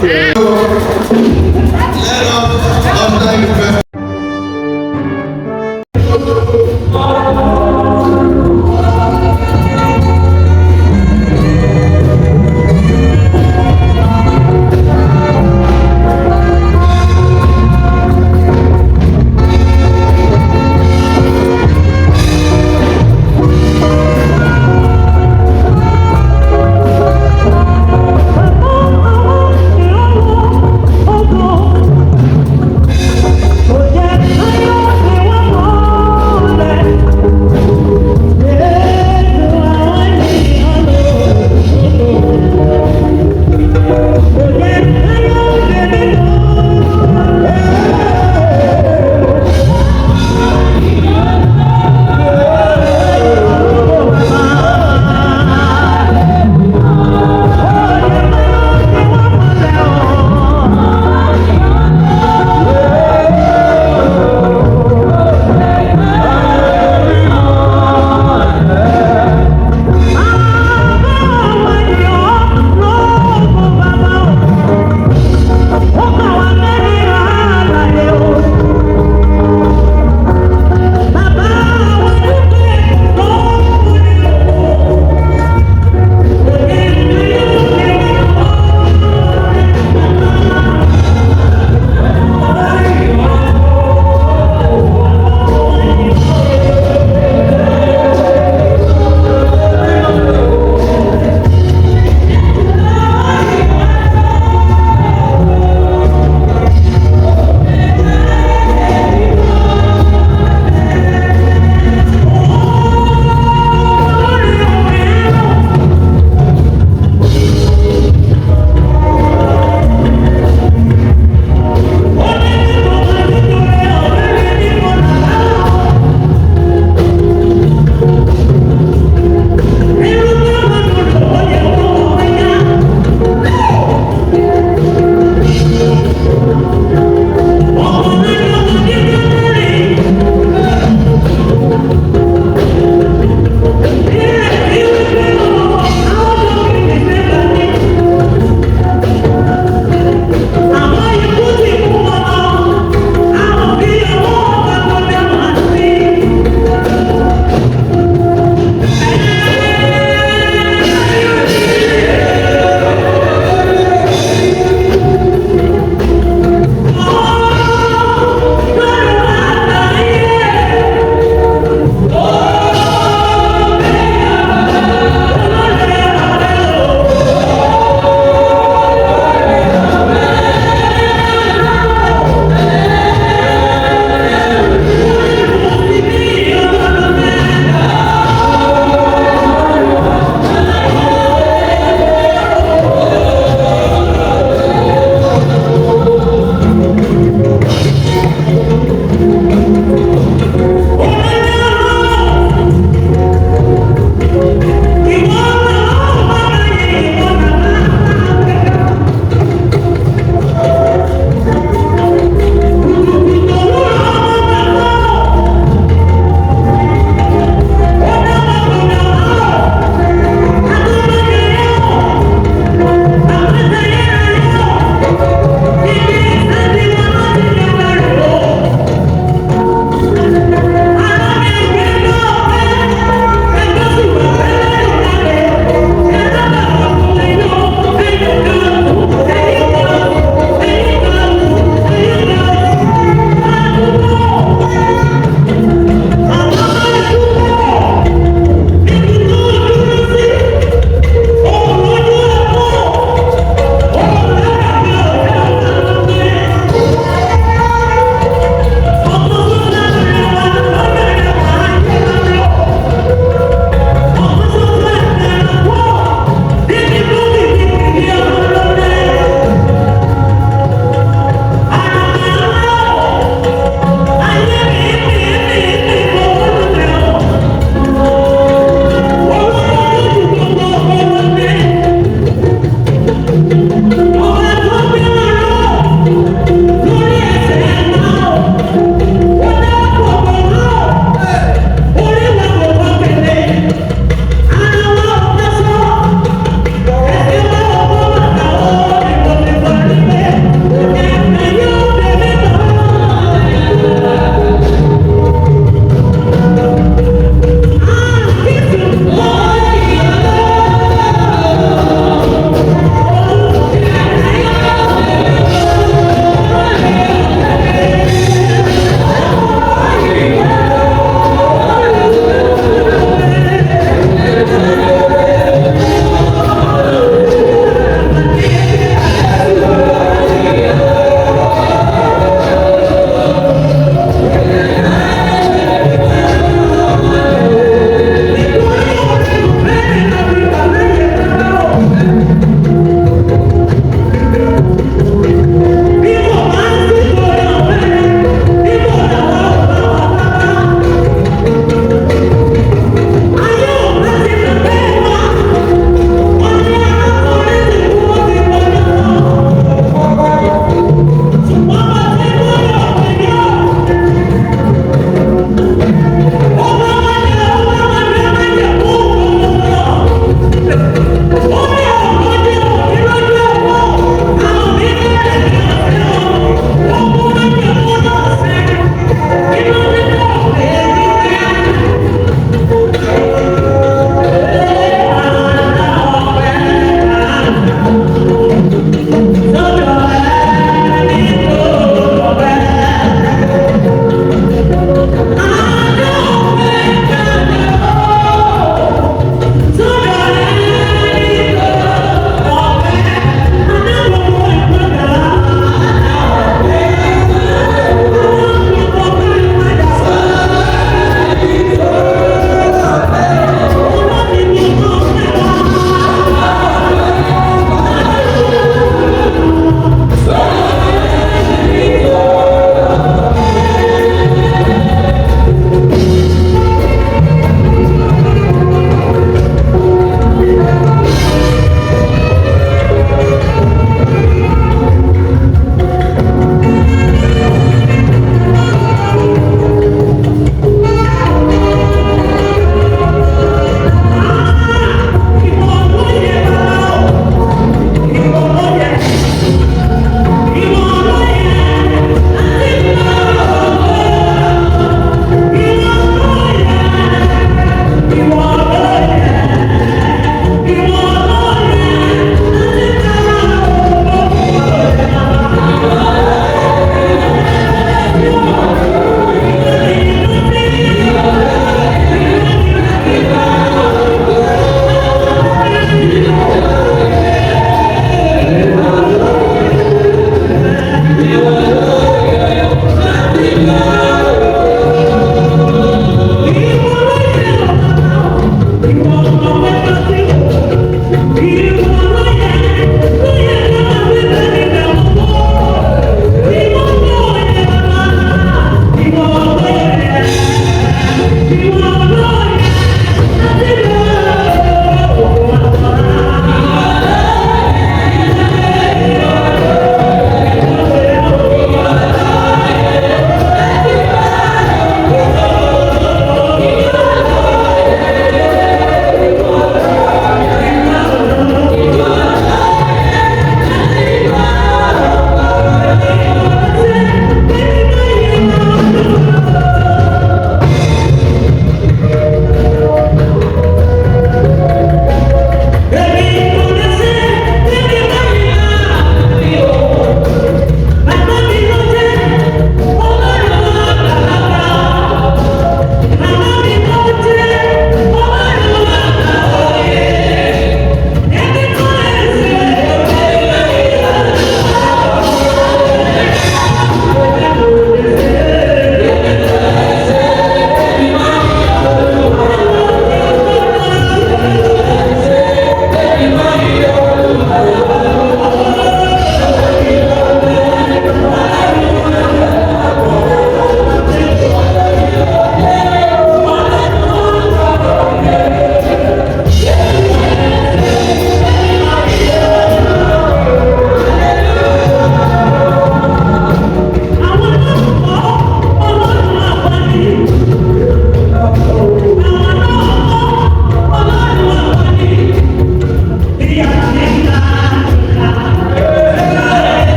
Oh,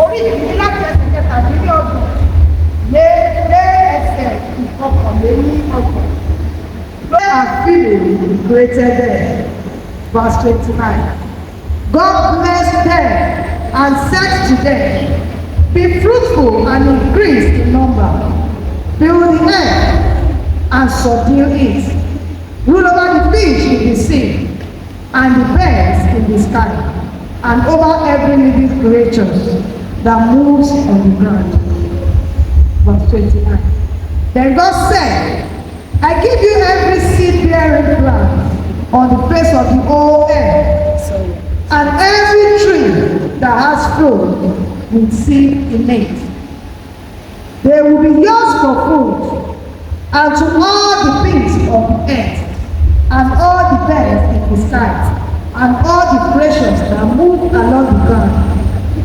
orí ìdílé láti ẹsẹ̀ kẹtàdínlọ́gbọ̀n lé ẹsẹ̀ ìkọkànlélọ́gbọ̀n. Where are feeling created there? Verse 29. God blessed them and said to them, be fruitful and increase in number, fill the earth and subdue it, rule over the fish in the sea and the birds in the sky, and over every living creature that moves on the ground. Verse 29. Then God said, I give you every seed-bearing plant on the face of the whole earth, and every tree that has fruit with seed in it. They will be yours for food, and to all the beasts of the earth, and all the birds in the sky, and all the creatures that move along the ground.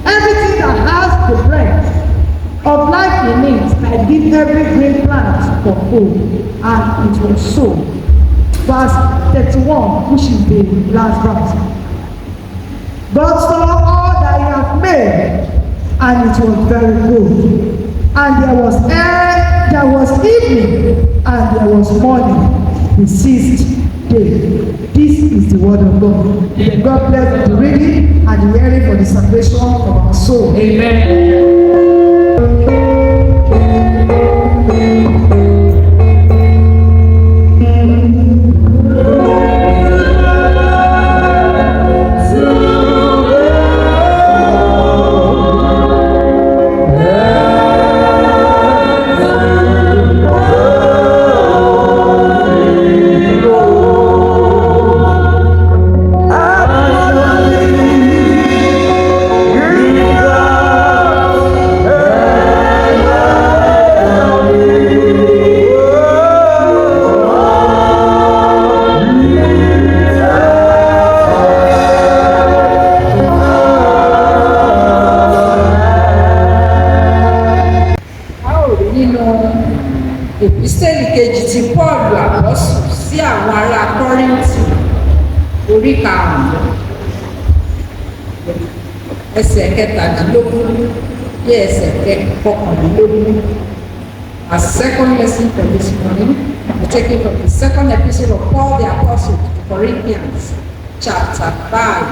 Everything that has the breath of life in it, I give every green plant for food, and it was so. Verse 31, which is the last verse. God saw all that he had made, and it was very good. And there was evening, and there was morning, the sixth day. This is the word of God. May God bless the reading and the hearing for the salvation of our soul. Amen. Epistẹ́lì kejì ti Pọ́ọ̀lù àpọ́sù sí àwọn ará Kọ́ríńtì orí 5 ẹsẹ̀ 17 dé ẹsẹ̀ 21. Our second lesson for this morning is taken from the second epistle of Paul the Apostle to the Corinthians, chapter 5.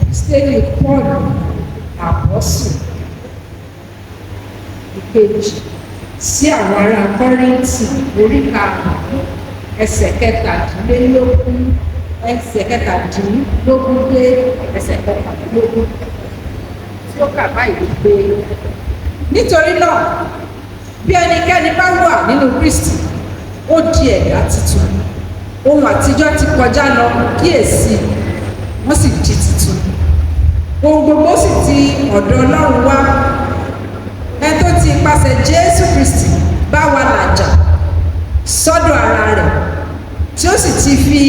Epistẹ́lì Pọ́ọ̀lù àpọ́sù ìkejì sí àwọn ará Kọ́ríńtì orí 5 ẹsẹ̀ 17 ẹsẹ̀ 17 dé ẹsẹ̀ 21 tí ó kà báyìí pé nítorí náà bí ẹnikẹ́ni bá wà nínú Kristi ó di ẹ̀dá tuntun, ohun àtijọ́ ti kọjá lọ, kíyèsí wọ́n sì di tuntun. Ohun gbogbo sì ti ọ̀dọ̀ Ọlọ́run wá, ẹni tó ti ipasẹ̀ Jésù Kristi bá wa làjà sọ́dọ̀ ara rẹ̀, tí ó sì ti fi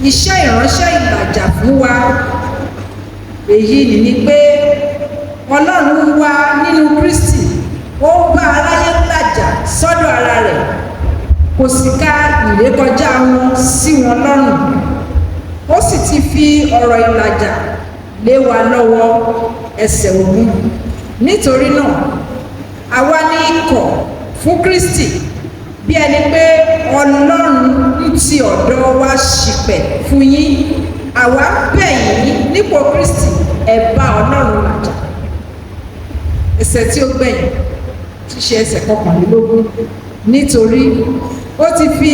iṣẹ́ ìránṣẹ́ ìlàjà fún wa. Èyí ni pé Ọlọ́run wà nínú Kristi, ó bá aráyé làjà sọ́dọ̀ ara rẹ̀, kò sì ka ìrékọjá wọn sí wọn lọ́rùn. Ó sì ti fi ọ̀rọ̀ ìlàjà lé wa lọ́wọ́ ẹsẹ̀ ogun. Nítorí náà àwa ní ikọ̀ fún Kristi, bí ẹni pé Ọlọ́run ń ti ọ̀dọ̀ wa ṣìpẹ̀ fún yín. Àwa bẹ̀ yín nípò Kristi, ẹ bá Ọlọ́run làjà. Ẹsẹ̀ tí ó gbẹ̀yìn tí ṣe ẹsẹ̀ 21. Nítorí ó ti fi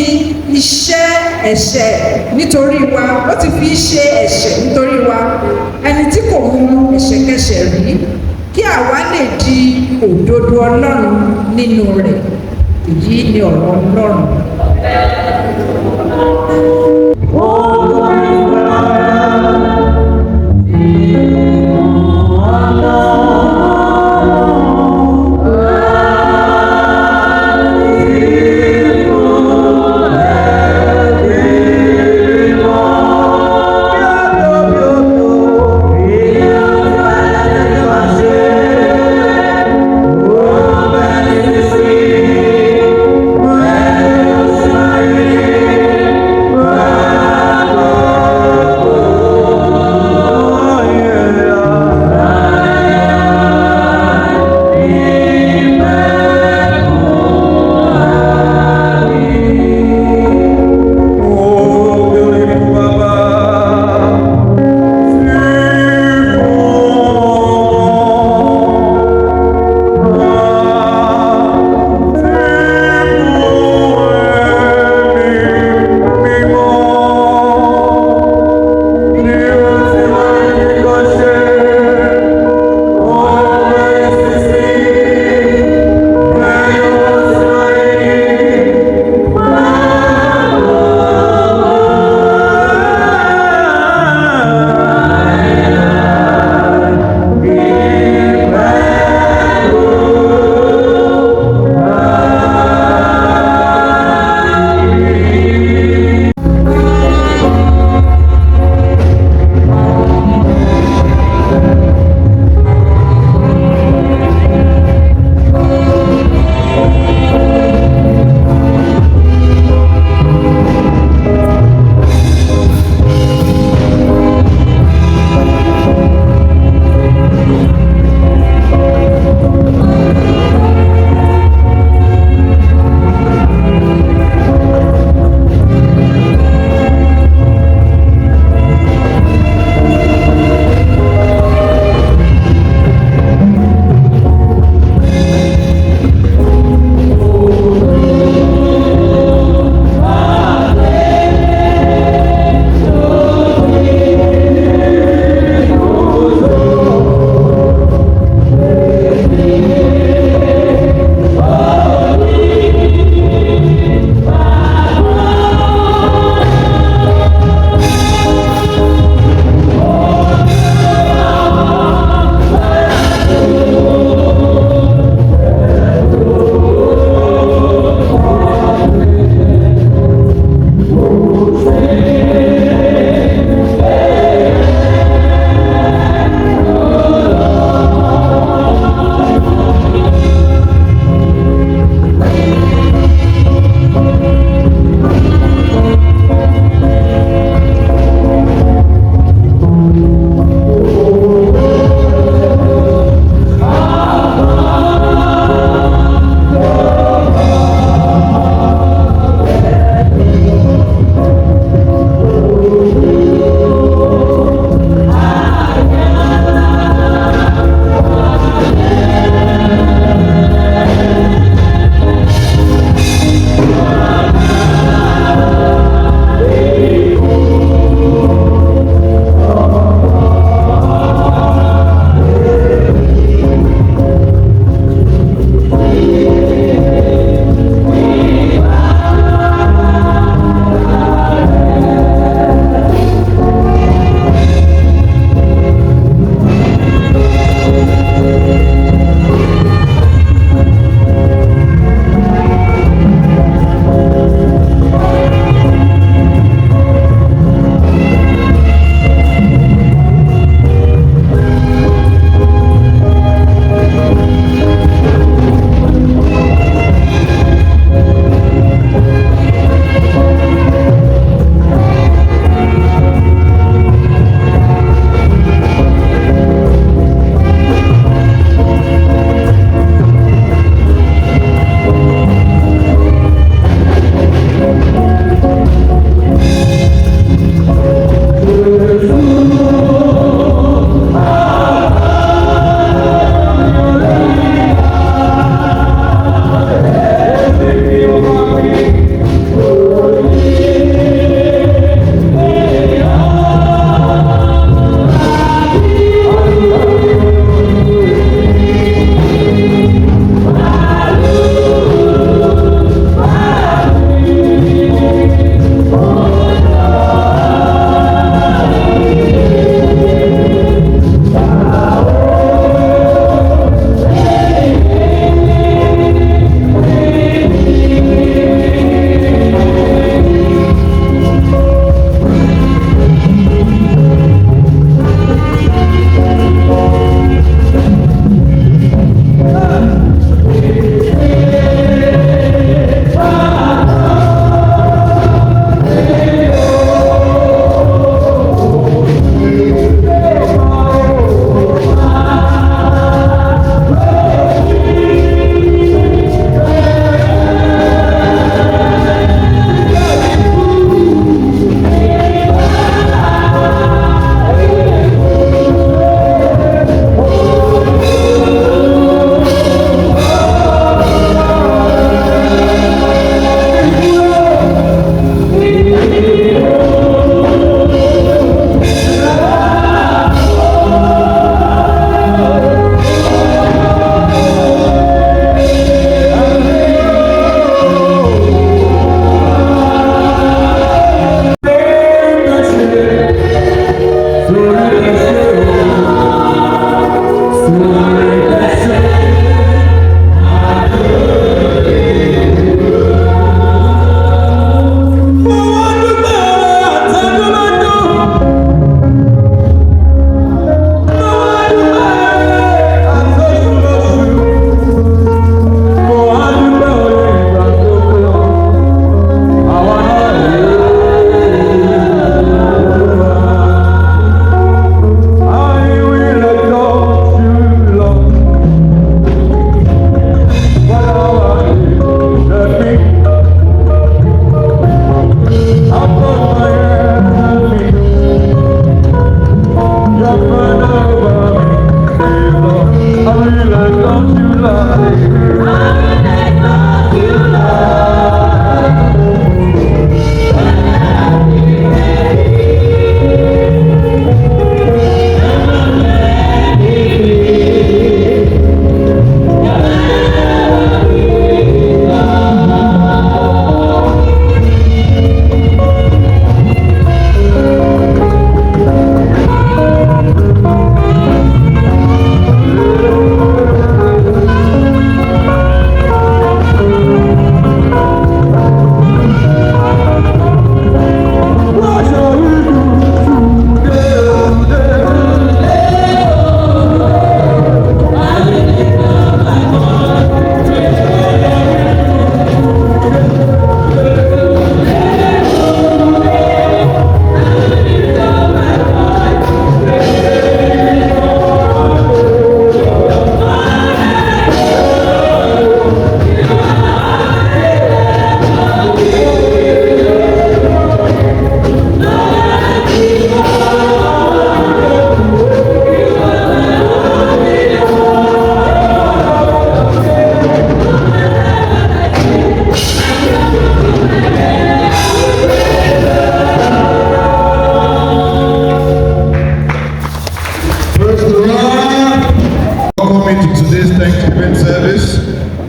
iṣẹ́ ẹ̀ṣẹ̀ nítorí wa, ó ti fi iṣẹ́ ẹ̀ṣẹ̀ nítorí wa, ẹni tí kò mú ẹ̀ṣẹ̀kẹ́ṣẹ̀ rí, kí àwa lè di òdodo Ọlọ́run nínú rẹ̀. Èyí ni ọ̀rọ̀ Ọlọ́run. Yeah.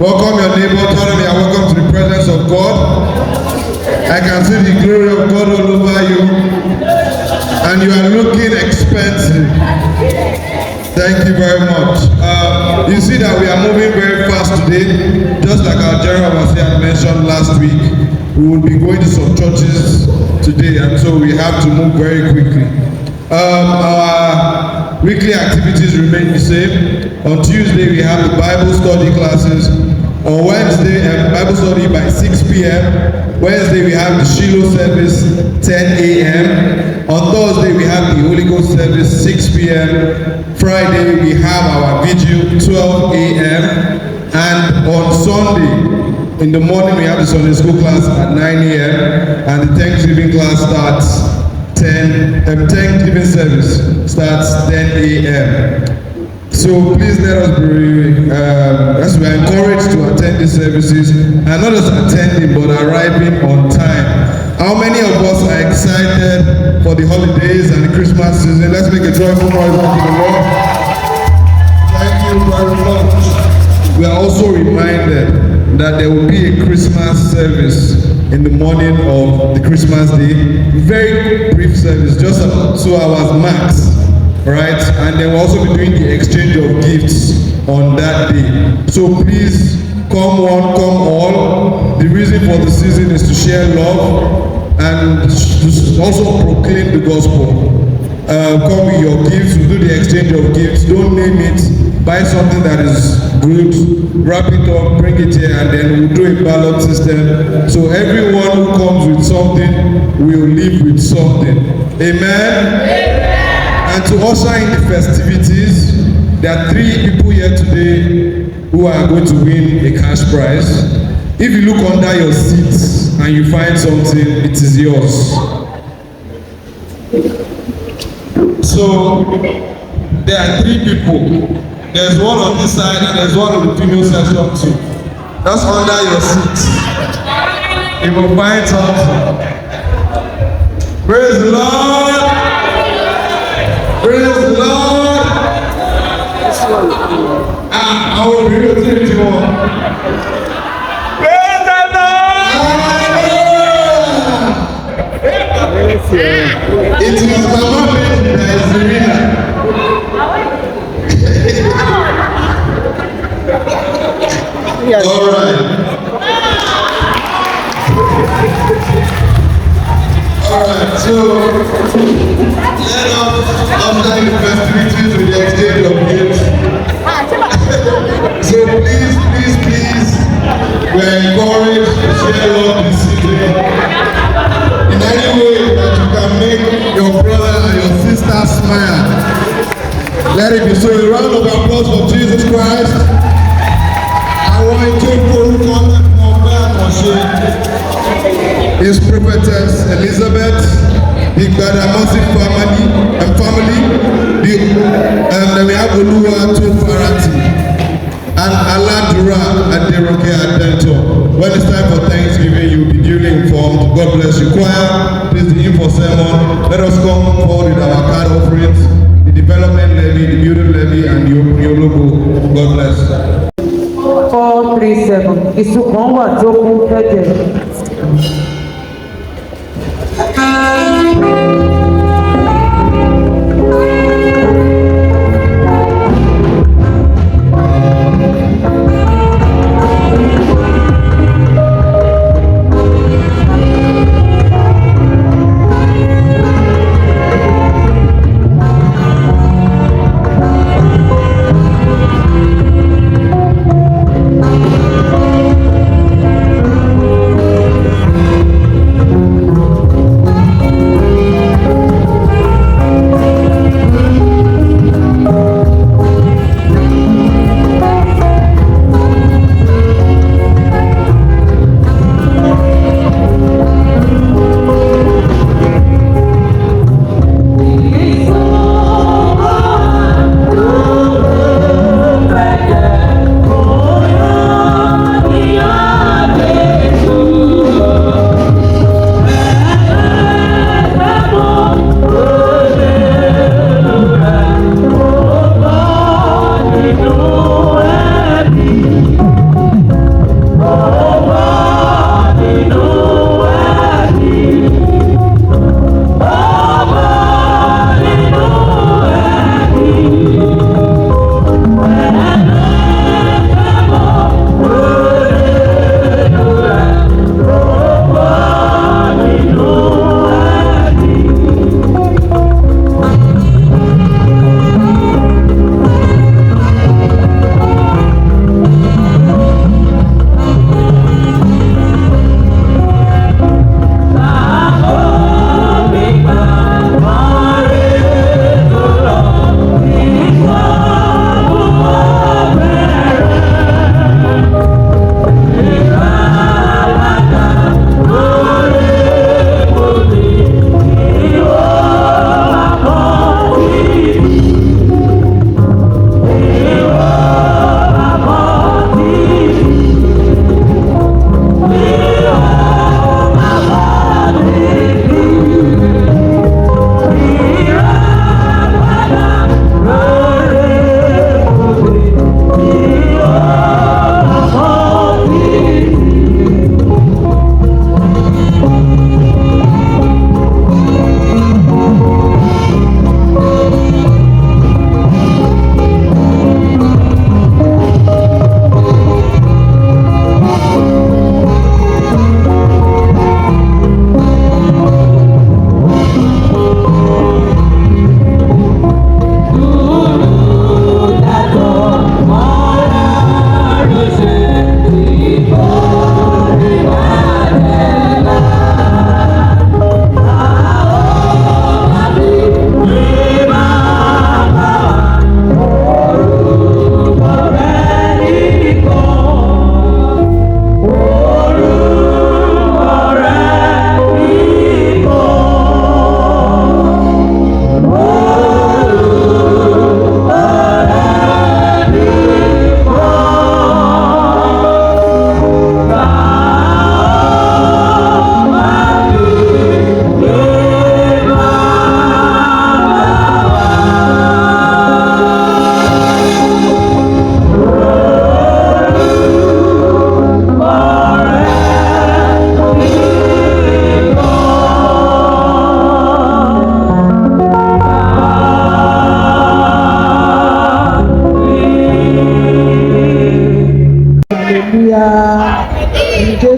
Welcome your neighbor, tell them you are welcome to the presence of God. I can see the glory of God all over you, and you are looking expensive. Thank you very much. You see that we are moving very fast today, just like our general overseer had mentioned last week. We will be going to some churches today, and so we have to move very quickly. Our weekly activities remain the same. On Tuesday, we have the Bible study classes. On Wednesday, Bible study by 6 p.m. Wednesday, we have the Shiloh service, 10 a.m. On Thursday, we have the Holy Ghost service, 6 p.m. Friday, we have our vigil, 12 a.m. And on Sunday, in the morning, we have the Sunday school class at 9 a.m. And the Thanksgiving class starts Thanksgiving service starts 10 a.m. So please let us be, as we are encouraged to attend these services, and not just attending, but arriving on time. How many of us are excited for the holidays and the Christmas season? Let's make a joyful noise unto the Lord. Thank you very much. We are also reminded that there will be a Christmas service in the morning of the Christmas day. Very brief service, just about 2 hours max. Right, and then we'll also be doing the exchange of gifts on that day. So please come one, come all. The reason for the season is to share love and to also proclaim the gospel. Come with your gifts. We'll do the exchange of gifts. Don't name it. Buy something that is good, wrap it up, bring it here, and then we'll do a ballot system. So everyone who comes with something will leave with something. Amen. And to usher in the festivities, there are 3 people here today who are going to win a cash prize. If you look under your seats and you find something, it is yours. So there are 3 people. There's one on this side and there's one on the female section too. That's under your seat. You will find something. Praise the Lord. Praise the Lord. I will be able to tell you more. Praise the Lord. Hallelujah. It is Mama that is the winner. All right. All right, so let us after the festivities with the exchange of gifts. So please, we're encouraged to share love this season. In any way that you can make your brother and your sister smile. Let it be so. A round of applause for Jesus Christ. I want to His prophetess Elizabeth, the Gbadamosi family, and then we have Oluwa Tofarati and Aladura Aderoke Adento. When it's time for Thanksgiving, you'll be duly informed. God bless you. Choir, please the info sermon. Let us come forward with our card offerings, the development levy, the building levy, and the open logo. God bless. 437 ìsùnkàn wà tó kún fẹ́jẹ̀.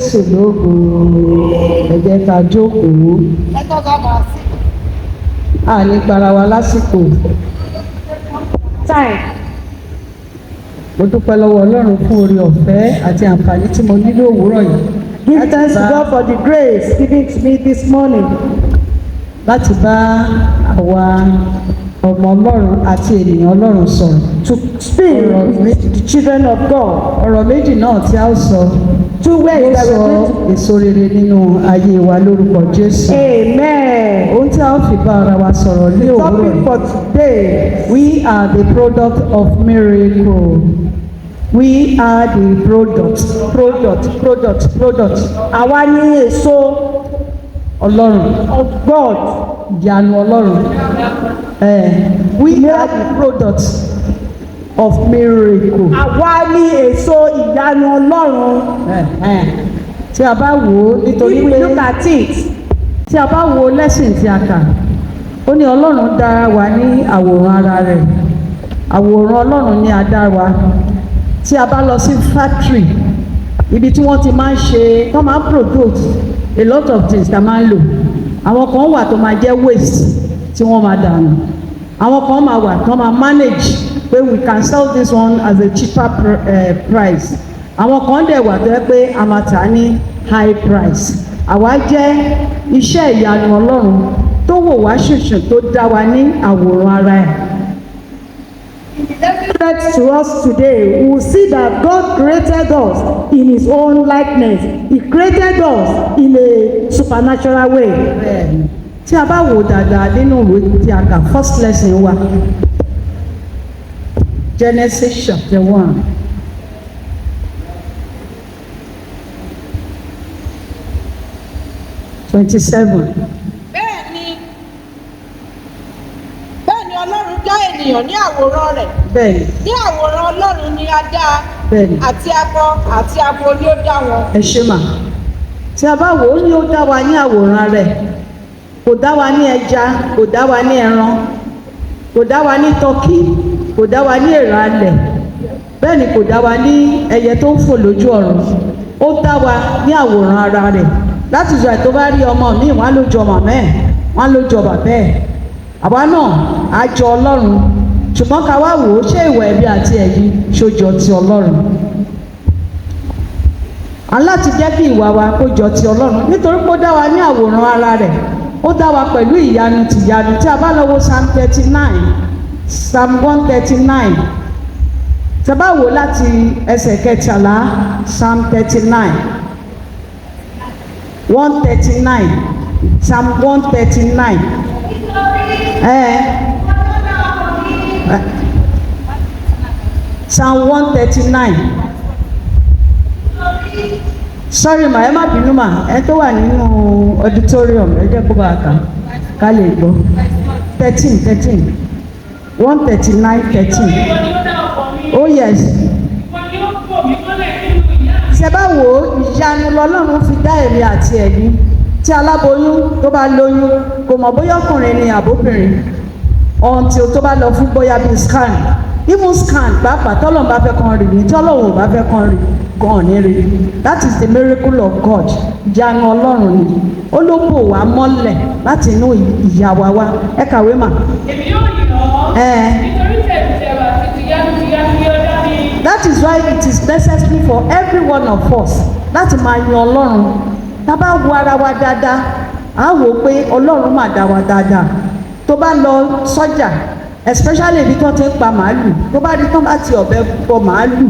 Jésù lógo. Ẹ jẹ́ ká jókòó. Let us have our seat. A ní gbara wa lásìkò. Time. Mo dúpẹ́ lọ́wọ́ Ọlọ́run fún oore ọ̀fẹ́ àti àǹfààní tí mo ní lówùúrọ̀ yìí. Give thanks to God for the grace given to me this morning. Láti bá àwa ọmọ Ọlọ́run àti ènìyàn Ọlọ́run sọ̀rọ̀. To speak with the children of God. Ọ̀rọ̀ méjì náà tí a ó sọ. Two ways that we Ó are sọ èso rere nínú ayé wa lórúkọ Jésù. Amen. Ohun tí a ó fi bá ara wa sọ̀rọ̀ ní The òwúrọ̀ topic yìí. for today. We are the product of miracle. We are the product. Àwa ní èso Ọlọ́run. of God. Ìyanu Ọlọ́run. We are the product of miracle. Àwa ní èso ìyanu Ọlọ́run. Tí a bá wò ó nítorí If we pé look at it, tí a bá wo lẹ́sìn tí a kà, ó ní Ọlọ́run dá wa ní àwòrán ara rẹ̀. Àwòrán Ọlọ́run ni a dá wa. Tí a bá lọ sí factory, ibi tí wọ́n ti máa ń ṣe, wọ́n máa ń produce a lot of things tá a máa ń lò. Àwọn kan wà tó máa jẹ́ waste tí wọ́n máa dànù. Àwọn kan máa wà tó máa manage pé we can sell this one as a cheaper price. Àwọn kan dẹ̀ wà tó yẹ pé a máa tà ní high price. Àwa jẹ́ iṣẹ́ ìyanu Ọlọ́run tó wò wá ṣùṣù tó dá wa ní àwòrán ara ẹ̀. read to us today, we will see that God created us in His own likeness. He created us in a supernatural way. Bẹ́ẹ̀ni, tí a bá wò dáadáa nínú ìwé tí a kà first lesson wa, Genesis chapter 1. bẹ́ẹ̀ ni Ọlọ́run dá ènìyàn ní àwòrán rẹ̀. Bẹ́ẹ̀ni, Ní àwòrán Ọlọ́run ni a dá a. bẹ́ẹ̀ni, Àti akọ àti abo ni ó dá wọn. ẹ ṣé mà. Tí a bá wò ó ní ó dá wa ní àwòrán rẹ̀, kò dá wa ní ẹja, kò dá wa ní ẹran, kò dá wa ní tọ́kì, kò dá wa ní èèrà alẹ̀, bẹ́ẹ̀ ni kò dá wa ní ẹyẹ tó ń fò lójú ọ̀run. Ó dá wa ní àwòrán ara rẹ̀. Láti ìjọ tó bá rí ọmọ mi, wọ́n á ló jọ màmá ẹ̀, wọ́n á ló jọ bàbá ẹ̀. Àwa náà á jọ Ọlọ́run, ṣùgbọ́n ká wá wò ó ṣé ìwà ẹ̀bi àti ẹ̀yìn ṣojọ ti Ọlọ́run. A láti jẹ́ kí ìwà wa kó jọ ti Ọlọ́run nítorí pé ó dá wa ní àwòrán ara rẹ̀. Ó dá wa pẹ̀lú ìyanu tìyanu. Tí a bá lọ wo Psalm 39, Psalm 139, tí a bá wò láti ẹsẹ̀ kẹtàlá, Psalm 39, 139, Psalm 139. Psalm 139. Sorry ma, ẹ má bínú ma, ẹ tó wà nínú auditorium ẹ jẹ́ kó bá a kà ká lè gbọ́. 13. 139, 13. Oh yes. Ṣé bá wo ìyanu lọ́lọ́run fi dá èmi àti ẹ̀yin tí aláboyún tó bá lóyún kò mọ̀ bóyá ọkùnrin ni àbóbìnrin until tó bá lọ fún bóyá bíi scan. Even scan pàápàá tọ́lọ́run bá fẹ́ kan rìn ní tọ́lọ́run ò bá fẹ́ kan rìn gan ní rí. That is the miracle of God. Ìyanu Ọlọ́run ni. Ó ló bò wá mọ́lẹ̀ láti inú ìyá wa wá. Ẹ kàwé mà. Èmi yóò yìn ọ́. Nítorí tẹ̀rù àti tìyanu ni ó dá mi. That is why it is necessary for every one of us láti máa yan Ọlọ́run. Tá a bá wo ara wa dáadáa, à ń wò ó pé Ọlọ́run mà dá wa dáadáa. Tó bá lọ sọ́jà, especially ibi tó ti ń pa màálù, tó bá rí tó bá ti ọ̀bẹ bọ màálù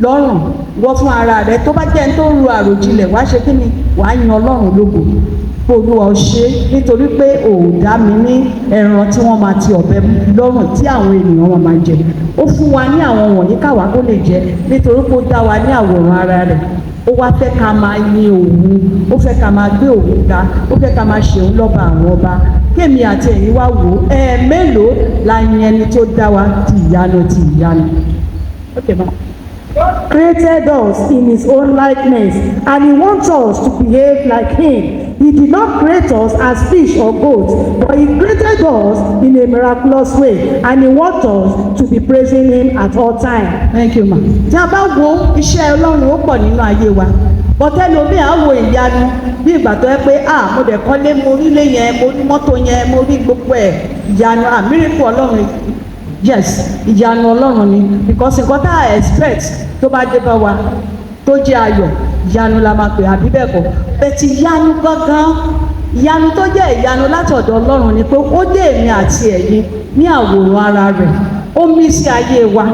lọ́rùn wọ́n fún ara rẹ̀, tó bá jẹ́ ní tó ń ro àròjinlẹ̀ wá ṣe kí ni wàá yan Ọlọ́run lógo. Olúwa ò ṣe nítorí pé ò dá mi ní ẹran tí wọ́n máa ti ọ̀bẹ lọ́rùn tí àwọn ènìyàn wọn máa jẹ. Ó fún wa ní àwọn wọ̀nyí káwa tó lè jẹ nítorí pé ó dá wa ní àwòrán ara rẹ̀. Ó wá fẹ́ ká máa yin òun, ó fẹ́ ká máa gbé òun ga, ó fẹ́ ká máa ṣe òun lọ́ba àwọn ọba. Kémi àti ẹ̀yin wá wò ó, mélòó la yin ẹni tó dá wa ti ìyanu. Okay, ma. God created us in His own likeness, and He wants us to behave like Him. He did not create us as fish or goats, but He created us in a miraculous way, and He wants us to be praising Him at all times. Thank you ma. Tí a bá wo iṣẹ́ Ọlọ́run ó pọ̀ nínú ayé wa, bọ́tẹ́lómi à ń wo ìyanu bí ìgbà tó yẹ pé mo dẹ̀ kọ́lé mo rí lé yẹn mo rí mọ́tò yẹn mo rí gbogbo ẹ̀ ìyanu miracle ọlọ́run yes ìyanu ọlọ́run ni because nǹkan tá a expect tó bá dé bá wa tó jẹ́ ayọ̀ ìyanu la máa pè àbí bẹ́ẹ̀ kọ́ bẹ́ẹ̀tì ìyanu gangan ìyanu tó jẹ́ ìyanu láti ọ̀dọ̀ ọlọ́run ni pé ó dé èmi àti ẹ̀yin ní àwòrán ara rẹ̀ ó mí sí ayé wa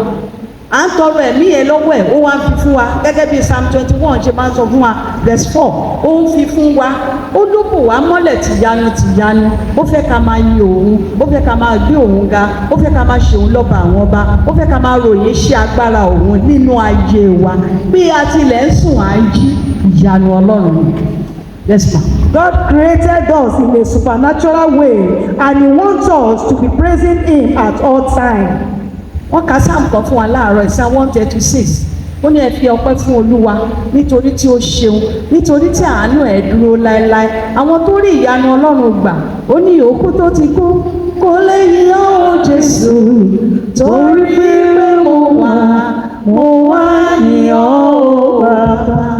à ń tọrọ ẹ̀mí yẹn lọ́wọ́ ẹ̀ ó wá ń fi fún wa gẹ́gẹ́ bí Psalm 21 ṣe máa ń sọ fún wa verse 4 ó ń fi fún wa ó dúpò wá mọ́lẹ̀ tìyanu ó fẹ́ ká máa yin òun ó fẹ́ ká máa gbé òun ga ó fẹ́ ká máa ṣe òun lọ́ba àwọn ọba ó fẹ́ ká máa ròyìn iṣẹ́ agbára òun nínú ayé wa bí a tilẹ̀ ń sùn à ń jí ìyanu ọlọ́run ni. Yes, ma. God created us in a supernatural way and he wants us to be praising him at all times. Wọ́n ka sáàmù kan fún wa láàárọ̀ Psalm 136 ó ní ẹ fi ọpẹ́ fún Olúwa nítorí tí ó ṣeun nítorí tí àánú ẹ̀ dúró láéláé àwọn tó rí ìyanu Ọlọ́run gbà ó ní ìyókù tó ti kú kò lè yìn ọ́ Jésù torí pé mo wá yìn ọ́ Bàbá.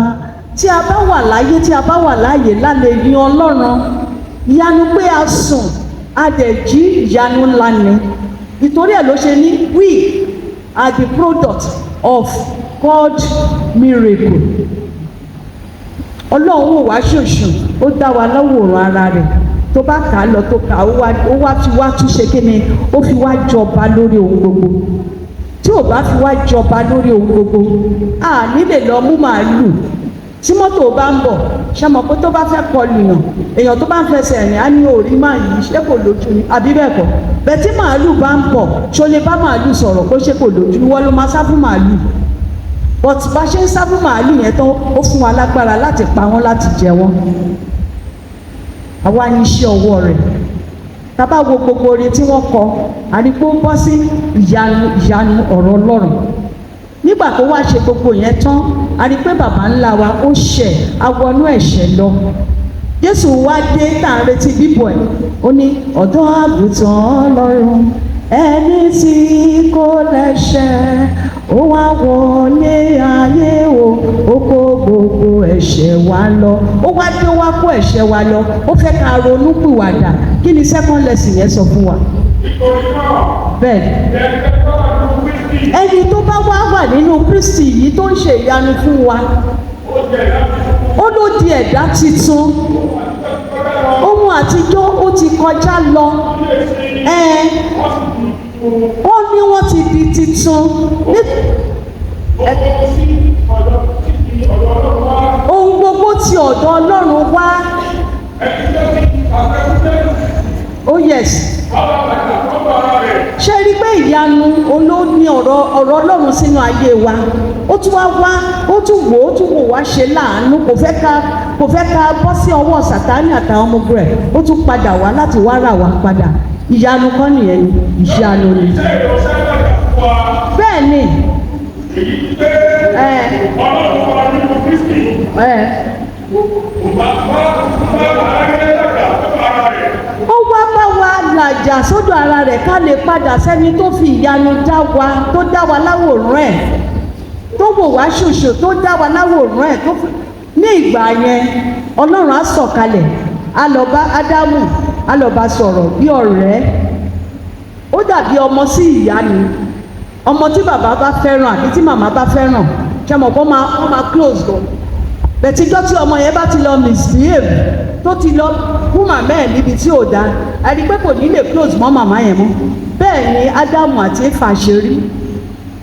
Tí a bá wà láyé tí a bá wà láàyè lálẹ́ yìn Ọlọ́run ìyanu pé a sùn a dẹ̀ jí ìyanu ńlá ni nítorí ẹ̀ ló ṣe ní we are the product of God miracle. Ọlọ́run wò wá ṣoṣù ó dá wa láwòrán ara rẹ̀ tó bá kà á lọ tó kà á ó wá fi wá túnṣe kíni ó fi wá jọba lórí ohun gbogbo tí ò bá fi wá jọba lórí ohun gbogbo a nílè lọ mú màálù tí mọ́tò bá ń bọ̀ ṣàmọ̀ pé tó bá fẹ́ kọlù yàn èèyàn tó bá ń fẹsẹ̀ rìn á ní orí máa yìí ṣé kò lójú ni àbí bẹ́ẹ̀ kọ́ bẹ́ẹ̀ tí màálù bá ń bọ̀ ṣó lè bá màálù sọ̀rọ̀ kó ṣe kò lójú wọ́n ló máa sá fún màálù but bá ṣe ń sá fún màálù yẹn tán ó fún wa lágbára láti pa wọ́n láti jẹ wọ́n àwa ní iṣẹ́ ọwọ́ rẹ̀ tá bá wo gbogbo oore tí wọ́n kọ àdìpó ń bọ́ sí ìyanu ọ̀rọ̀ Ọlọ́run nígbà tó wá ṣe gbogbo yẹn tán a rí pé bàbá ńlá wa ó ṣẹ̀ awọnú ẹ̀ṣẹ̀ lọ Jésù wá dé tá à ń retí bíbọ̀ ẹ̀ ó ní ọ̀dọ́ àgùntàn Ọlọ́run ẹni tí kò lẹ́ṣẹ̀ ó wá wọlé ayé ó kó gbogbo ẹ̀ṣẹ̀ wa lọ ó wá dé ó wá kó ẹ̀ṣẹ̀ wa lọ ó fẹ́ ká ronú pìwàdà kí ni second lesson yẹn sọ fún wa bẹ́ẹ̀ ẹni tó bá wà nínú Kristi yìí tó ń ṣe ìyanu fún wa ó ló di ẹ̀dá titun ohun àtijọ́ ó ti kọjá lọ ó ní wọ́n ti di titun ohun gbogbo ti ọ̀dọ̀ Ọlọ́run wá oh yes ṣe rí pé ìyanu olóòní ọ̀rọ̀ Ọlọ́run sínú ayé wa ó tún wá ó tún wò wá ṣe láàánú kò fẹ́ ká bọ́ sí ọwọ́ Sátánì àtàwọn ọmọ ogun rẹ̀ ó tún padà wá láti wá rà wá padà ìyanu kan nìyẹn ni ìyanu ni bẹ́ẹ̀ ni ó wá bá wa làjà sódò ara rẹ̀ ká lè padà sẹ́ni tó fi ìyanu tó dá wa láwòrán ẹ̀ tó wò wá ṣoṣo tó dá wa láwòrán ẹ̀ tó ní ìgbà yẹn Ọlọ́run á sọ̀kalẹ̀ á lọ bá Ádámù á lọ bá sọ̀rọ̀ bí ọ̀rẹ́ ó dàbí ọmọ sí ìyá ni ọmọ tí bàbá bá fẹ́ràn àbí tí màmá bá fẹ́ràn ṣe mọ̀ kó máa close gan bẹ̀tíjọ́ tí ọmọ yẹn bá ti lọ misbehave tó ti lọ fún màmá ẹ̀ níbi tí ò dáa ẹni pé kò ní lè close mọ́ màmá yẹn mọ́ bẹ́ẹ̀ ni Ádámù àti Éfà ṣe rí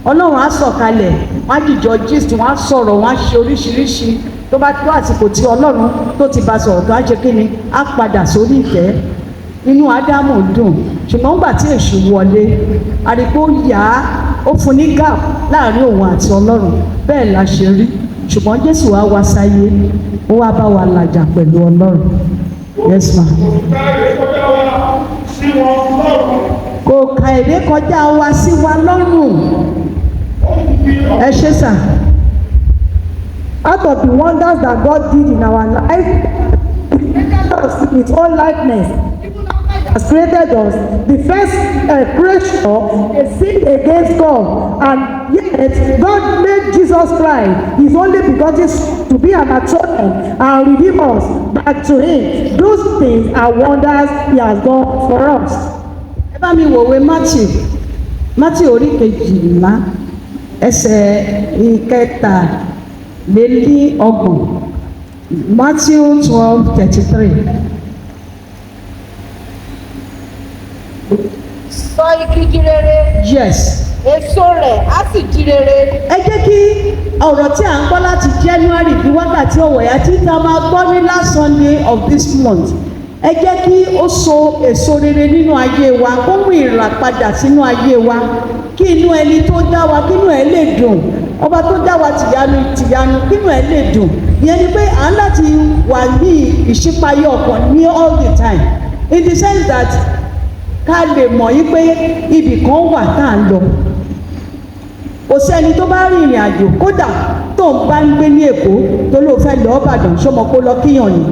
Ọlọ́run á sọ̀kalẹ̀ wọ́n á dìjọ gist wọ́n á sọ̀rọ̀ wọ́n á ṣe oríṣiríṣi tó bá tó àsìkò tí Ọlọ́run tó ti bá sọ̀rọ̀ tó á ṣe kí ni á padà sórí ìtẹ́ inú Ádámù dùn ṣùgbọ́n nígbà tí èṣù wọlé àrígbó yá ó fún ní gap láàrin òun àti Ọlọ́run bẹ́ẹ̀ la ṣe rí ṣùgbọ́n Jésù wá wá sáyé ó wá bá wa làjà pẹ̀lú Ọlọ́run yes ma. kò ka èdè kọjá wa sí wa lọ́rùn ẹ ṣé sà. Out of the wonders that God did in our life, He created us in His own likeness. Has created us. The first creature sinned against God, and yet God made Jesus Christ His only begotten to be be an atonement and redeem us back to him. Those things are wonders he has done for us. Ẹ bá mi wòwe Matthew orí 12 ẹsẹ̀ 23. Matthew 12:33. Sọ igi di rere. Yes. Èso rẹ̀ á sì di rere. Ẹ jẹ́ kí ọ̀rọ̀ tí à ń gbọ́ láti January bí wákàtí ọ̀wọ̀yà tí ta máa gbọ́ ní last Sunday of this month. Ẹ jẹ́ kí ó so èso rere nínú ayé wa, kó mú ìràpadà sínú ayé wa, kí inú ẹni tó dá wa kínú ẹ lè dùn, ọba tó dá wa tìyanu kínú ẹ lè dùn. Ìyẹn ni pé à ń láti wà ní ìṣípayọ̀ ọkàn ní all the time, in the sense that ká lè mọ̀ yí pé ibì kan wà tá à ń lọ. Kò sẹ́ni tó bá rin ìrìn àjò, kódà tó ń bá ń gbé ní Èkó tó ló fẹ́ lọ Ìbàdàn ṣọmọ kó lọ kíyàn ni,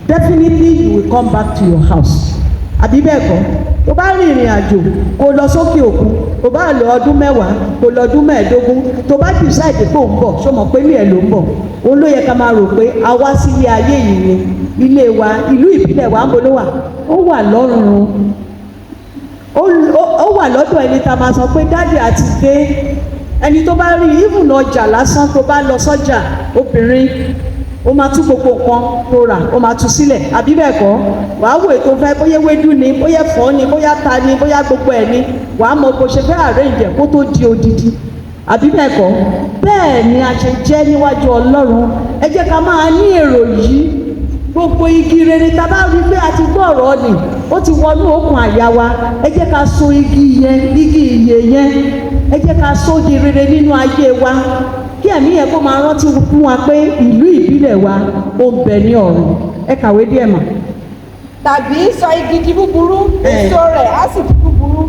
definitely you will come back to your house. Àbí bẹ́ẹ̀ kọ́, tó bá rin ìrìn àjò kó lọ sókè òkun, tó bá lọ ọdún 10, kó lọ ọdún 15, tó bá decide pé òun bọ̀ ṣọmọ pé ní ẹ̀ ló ń bọ̀. Òun ló yẹ ká máa rò pé a wá sí ilé ayé yìí ni, ilé wa, ìlú ìbílẹ̀ wa ń bolo wà, ó wà lọ́rùn, ó wà lọ́dọ̀ ẹni tá a máa sọ pé dáàdì àti dé. Ẹni tó bá rí even ọjà lásán, tó bá lọ sọ́jà obìnrin, ó máa tú gbogbo nǹkan tó rà, ó máa tú sílẹ̀. Àbí bẹ́ẹ̀ kọ́, wàá wò ètò fẹ́, bóyá ewédú ni, bóyá ẹ̀fọ́ ni, bóyá ta ni, bóyá gbogbo ẹ̀ ni, wàá mọ bó ṣe fẹ́ arrange kó tó di odidi. Àbí bẹ́ẹ̀ kọ́, bẹ́ẹ̀ ni a ṣe jẹ́ níwájú Ọlọ́run. Ẹ jẹ́ ká máa ní èrò yìí. Gbogbo igi rere tá a bá rí pé a ti gbọ́ ọ̀rọ̀ ni, ó ti wọnú okùn àyà wa. Ẹ jẹ́ ká so igi yẹn, igi ìyè yẹn, ẹ jẹ́ ká so di rere nínú ayé wa, kí ẹ̀mí yẹn kó máa rántí fún wa pé ìlú ìbílẹ̀ wa ó ń bẹ ní ọ̀run. Ẹ kàwé díẹ̀ mà. Tàbí sọ igi di búburú, èso rẹ̀ á sì di búburú.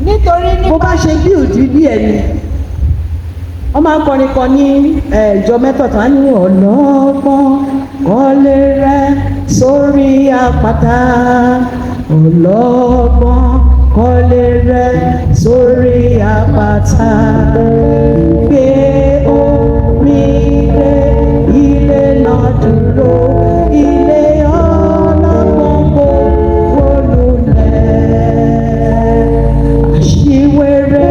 Nítorí bó bá ṣe bí òdì bí ẹni, wọ́n máa ń kọrin kan ní ìjọ mẹ́tọ̀ọ̀tàn á ní ọlọ́gbọ́n kọ́lé rẹ̀ sórí àpáta, ọlọ́gbọ́n kọ́lé rẹ̀ sórí àpáta, gbé omi lé ilé náà dúró, ilé ọlọ́gbọ́n kò wó lulẹ̀. Àṣìwèrè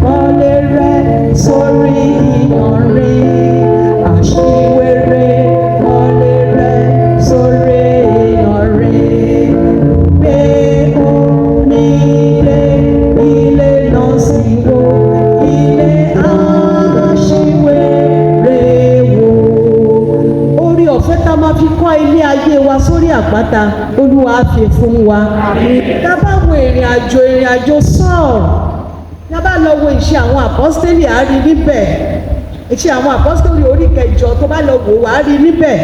kọ́lé rẹ̀ sórí ìyanrìn, àṣìwèrè kọ́lé rẹ̀ sórí ìyanrìn, gbé omi lé ilé náà sí wó, ilé àṣìwèrè wó. Orí ọ̀fẹ́ tá a máa fi kọ́ ilé ayé wa sórí àpáta, Olúwa á fi fún wa. Tá a bá wo ìrìn àjò Sọ́ọ̀lù, tá a bá lọ wo ìṣe àwọn àpọ́stélì, á rí níbẹ̀. Ìṣe àwọn àpọ́stélì orí 8 tó bá lọ wò wá rí níbẹ̀.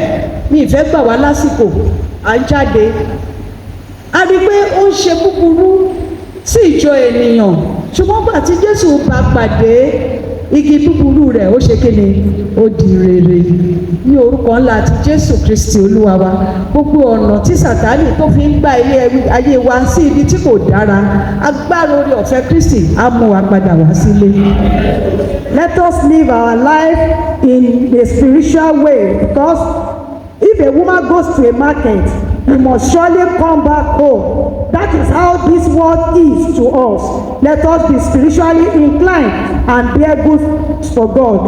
Ní ìfẹ́ gbà wá lásìkò, à ń jáde. A rí pé ó ń ṣe búburú sí ìjọ ènìyàn, ṣùgbọ́n gbà tí Jésù bá pàdé, igi búburú rẹ̀ ó ṣe kíni, ó di rere. Ní orúkọ ńlá ti Jésù Kristi Olúwa wa, gbogbo ọ̀nà tí Sàtánì tó fi ń gbá ilé ayé wa sí ibi tí kò dára, agbára orí ọ̀fẹ́ Kristi á mú wa padà wá sílé. Let us live our life in a spiritual way, because if a woman goes to a market, he must surely come back home. That is how this world is to us. Let us be spiritually inclined and bear good for God.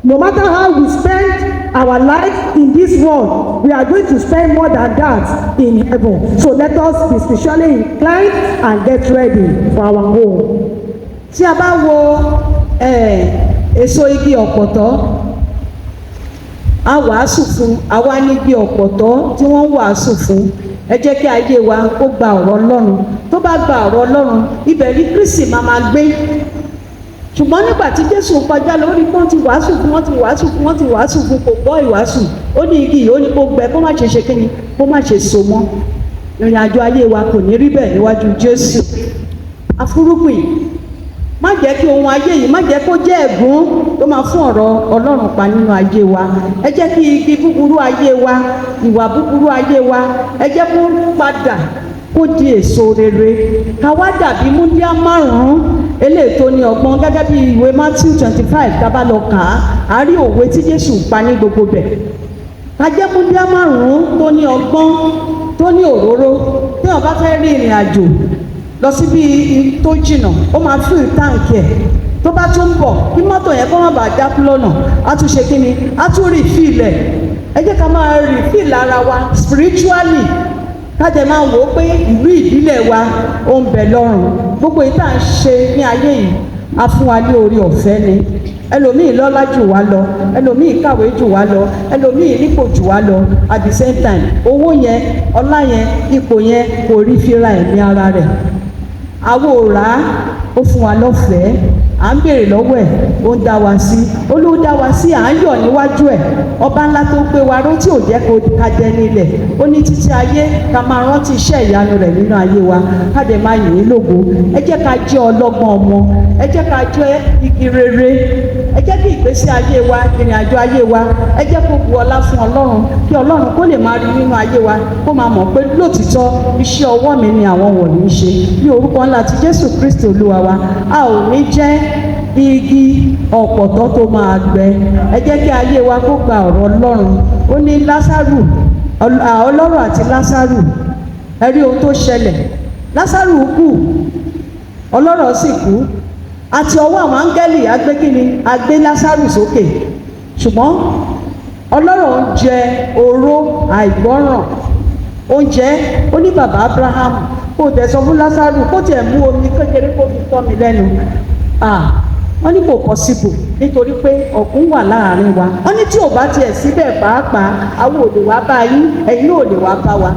No matter how we spend our life in this world, we are going to spend more than that in heaven. So let us be spiritually inclined and get ready for our home. Tí a bá wo èso igi ọ̀pọ̀tọ́, a wàásù fún, àwa ní igi ọ̀pọ̀tọ́ tí wọ́n wàásù fún. Ẹ jẹ́ kí ayé wa kó gba ọ̀rọ̀ Ọlọ́run. Tó bá gba ọ̀rọ̀ Ọlọ́run, ibẹ̀ ni Kristi máa gbé. Ṣùgbọ́n nígbà tí Jésù kọjá lórí pọ́n ti wàásù fún, wọ́n ti wàásù fún, wọ́n ti wàásù fún, kò gbọ́ ìwàásù. Ó ní igi yìí, ó ní kó gbẹ, kó má ṣe ṣe kíni, kó má ṣe so mọ́. Ìrìn àjò ayé wa kò ní rí bẹ́ẹ̀ níwájú Jésù. Afúrúgbìn, má jẹ́ kí ohun ayé yìí, má jẹ́ kó jẹ́ ẹ̀gún tó máa fún ọ̀rọ̀ Ọlọ́run pa nínú ayé wa. Ẹ jẹ́ kí igi búburú ayé wa, ìwà búburú ayé wa, ẹ jẹ́ kó padà kó di èso rere. Ká wá dàbí múndíá 5 eléyìí tó ní ọgbọ́n, gẹ́gẹ́ bí ìwé Matthew 25 tá bá lọ kà á, a rí òwe tí Jésù pa ní gbogbo bẹ̀. ká jẹ́ múndíá márùn-ún tó ní ọgbọ́n tó ní òróró tí wọ́n bá fẹ́ rí ìrìn àjò lọ síbi tó jìnnà ó máa fill táǹkì ẹ̀ tó bá tún bọ̀ kí mọ́tò yẹn kó má bàa dákú lọ́nà á tún ṣe kí ni á tún refill ẹ̀. Ẹ jẹ́ ká máa refill ara wa spiritually kájẹ máa wò ó pé ìlú ìdílé wa ó ń bẹ lọ́rùn gbogbo ìta ń ṣe ní ayé yìí a fún wa ní orí ọ̀fẹ́ ni ẹlòmíì lọ́lá jù wá lọ ẹlòmíì kàwé jù wá lọ ẹlòmíì nípò jù wá lọ at the same time owó yẹn ọlá yẹn ipò yẹn kò rí fira ẹ̀mí ara rẹ̀ àwọn ò rà á ó fún wa lọ́fẹ̀ẹ́ à ń béèrè lọ́wọ́ ẹ̀ ó ń dá wa sí olówó dá wa sí à ń yọ̀ níwájú ẹ̀ ọba ńlá tó gbé wa ró tí ò jẹ́ kó ká jẹ nílẹ̀ ó ní títí ayé ká máa rántí iṣẹ́ ìyanu rẹ̀ nínú ayé wa ká dẹ̀ máa yìn ín lógo ẹ jẹ́ ká jẹ́ ọlọ́gbọ́n ọmọ ẹ jẹ́ ká jẹ́ igi rere ẹ jẹ́ kí ìgbésí ayé wa ìrìn àjò ayé wa ẹ jẹ́ kó bu ọlá fún ọlọ́run kí ọlọ́run kó lè máa rí nínú ayé wa kó máa mọ̀ pé lótìtọ́ iṣẹ́ ọwọ́ mi ni àwọn wọ̀nyí ń ṣe ní orúkọ ńlá ti Jésù Kristi Olúwa wa a ò ní jẹ́ igi ọ̀pọ̀tọ́ tó máa gbẹ ẹ jẹ́ kí ayé wa kó gba ọ̀rọ̀ ọlọ́run ó ní Lásárù ọlọ́rọ̀ àti Lásárù ẹ rí ohun tó ṣẹlẹ̀ Lásárù kú ọlọ́rọ̀ sì kú àti ọwọ́ àwọn áńgẹ́lì agbégíní agbé Lásárù sókè ṣùgbọ́n ọlọ́rọ̀ ń jẹ oró àìgbọ́ràn oúnjẹ ó ní bàbá Abraham kó tẹ̀ sọ fún Lásárù kó tiẹ̀ mú omi kékeré kó fi tọ́ mi lẹ́nu wọ́n ní kò possible nítorí pé ọ̀gùn wà láàrin wa wọ́n ní tí ò bá tiẹ̀ síbẹ̀ pàápàá àwọn ò lè wá bá yín ẹ̀yin náà ò lè wá bá wa.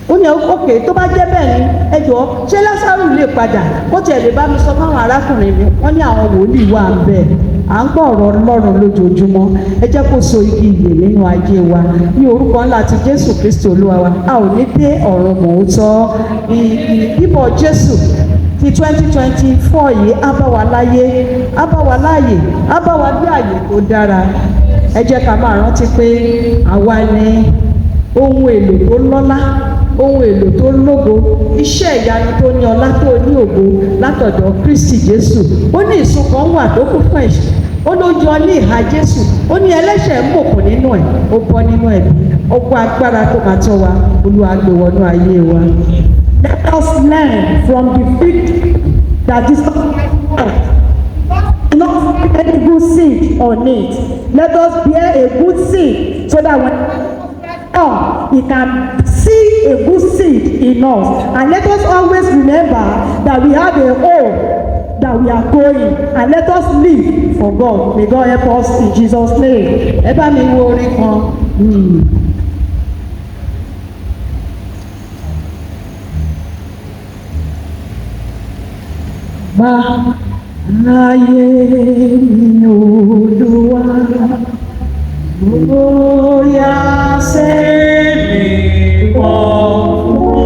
ó ní òkè tó bá jẹ́ bẹ́ẹ̀ ni ẹ jọ̀ọ́ ṣé Lásárù lè padà kó tiẹ̀ lè bá mi sọ fáwọn arákùnrin mi wọ́n ní àwọn wòlíì wà ń bẹ̀ à ń gbọ́ ọ̀rọ̀ Ọlọ́run lójoojúmọ́ ẹ jẹ́ kó so igi ìyè nínú ayé wa ní orúkọ ńlá ti Jésù Kristi Olúwa wa a ò ní dé ọ̀run mòótọ́ ìbíbọ̀ Jésù ti 2024 yìí á bá wa láyé á bá wa láàyè á bá wa gbé àyè tó dára ẹ jẹ́ ká máa rántí pé àwa ni ohun èlò tó lọ́lá ohun èlò tó lógo iṣẹ́ ìyanu tó ní ọlá tó ní ògo látọ̀dọ̀ Kristi Jésù ó ní ìsun kan wà tó kún fún ẹ̀ṣẹ̀ ó ló yọ ní ìhà Jésù ó ní ẹlẹ́ṣẹ̀ ń mòkò nínú ẹ̀ ó bọ́ nínú ẹ̀bí ọgbọ́n agbára tó máa tọ́ wa Olúwa gbé wọnú ayé wa. Let us learn from the fig that is not any good seed on it. Let us bear a good seed so that when he can see a good seed in us. And let us always remember that we have a hope that we are going, and let us live for God. May God help us in Jesus' name. Ẹ bá mi wo orin kan. Láyé mi Olúwa, bóyá sẹ́mi pọ̀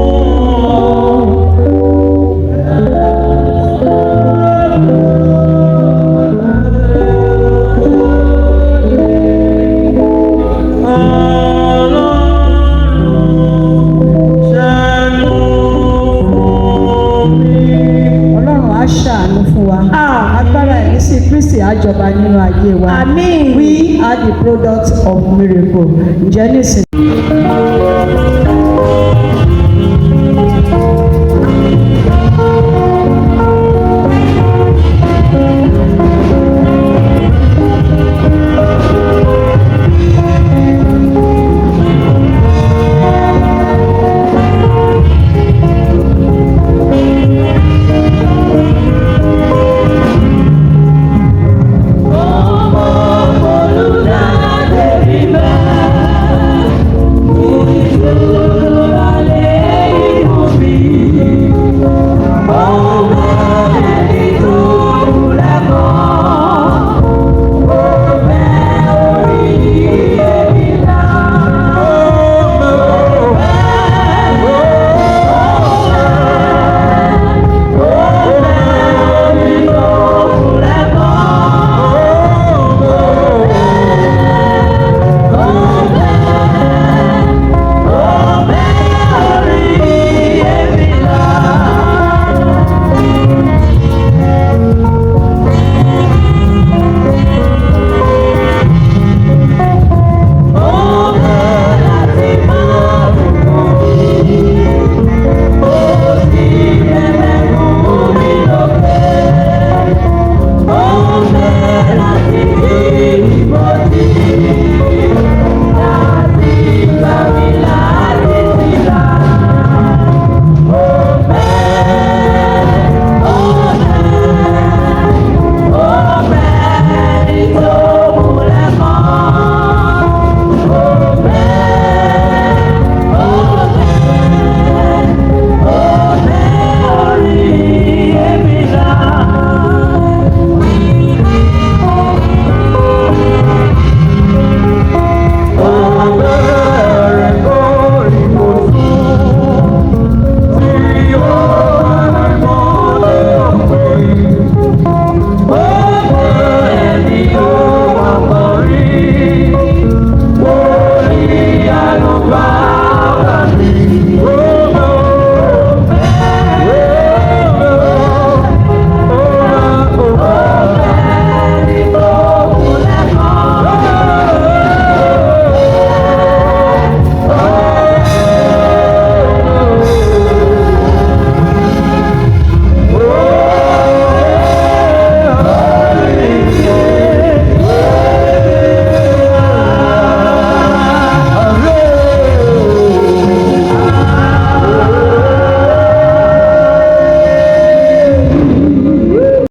àjọba nínú ayé wa. Àmín. We are the product of miracle. Ǹjẹ́ nísìnyí.